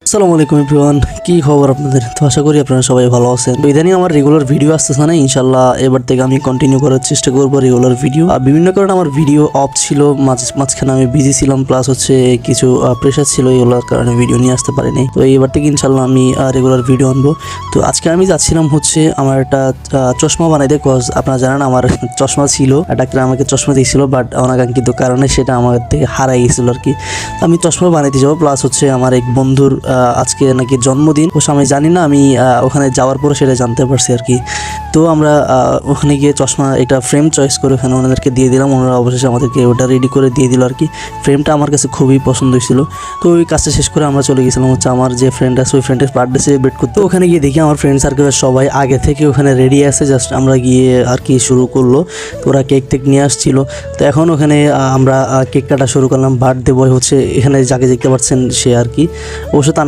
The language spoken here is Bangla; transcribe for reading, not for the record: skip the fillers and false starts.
আসসালামু আলাইকুম এভরিওয়ান, কি খবর আপনাদের? তো আশা করি আপনারা সবাই ভালো আছেন। তো ইদানিং আমার রেগুলার ভিডিও আসতেছে না, ইনশাল্লাহ এবার থেকে আমি কন্টিনিউ করার চেষ্টা করবো রেগুলার ভিডিও। আর বিভিন্ন কারণে আমার ভিডিও অফ ছিল, মাঝখানে আমি বিজি ছিলাম, প্লাস হচ্ছে কিছু প্রেশার ছিল, এগুলোর কারণে ভিডিও নিয়ে আসতে পারিনি। তো এবার থেকে ইনশাল্লাহ আমি রেগুলার ভিডিও আনবো। তো আজকে আমি যাচ্ছিলাম হচ্ছে আমার একটা চশমা বানাইতে, কজ আপনারা জানেন আমার চশমা ছিল, ডাক্তার আমাকে চশমা দিয়েছিল, বাট অনাকাঙ্ক্ষিত কারণে সেটা আমার থেকে হারাই গেছিল আর কি। আমি চশমা বানাইতে যাবো, প্লাস হচ্ছে আমার এক বন্ধুর আজকে নাকি জন্মদিন, অবশ্য আমি জানি না, আমি ওখানে যাওয়ার পরে সেটা জানতে পারছি আর কি। তো আমরা ওখানে গিয়ে চশমা এটা ফ্রেম চয়েস করে ওখানে ওনাদেরকে দিয়ে দিলাম, ওনারা অবশেষে আমাদেরকে ওটা রেডি করে দিয়ে দিল আর কি। ফ্রেমটা আমার কাছে খুবই পছন্দ হয়েছিল। তো ওই কাজটা শেষ করে আমরা চলে গেছিলাম হচ্ছে আমার যে ফ্রেন্ড আছে ওই ফ্রেন্ডের বার্থডে সেলিব্রেট করতে। ওখানে গিয়ে দেখি আমার ফ্রেন্ড সার্কেলের সবাই আগে থেকে ওখানে রেডি আছে, জাস্ট আমরা গিয়ে আর কি শুরু করলো। তো ওরা কেক টেক নিয়ে আসছিল। তো এখন ওখানে আমরা কেক কাটা শুরু করলাম। বার্থডে বয় হচ্ছে এখানে যাকে দেখতে পাচ্ছেন সে আর কি, অবশ্য তার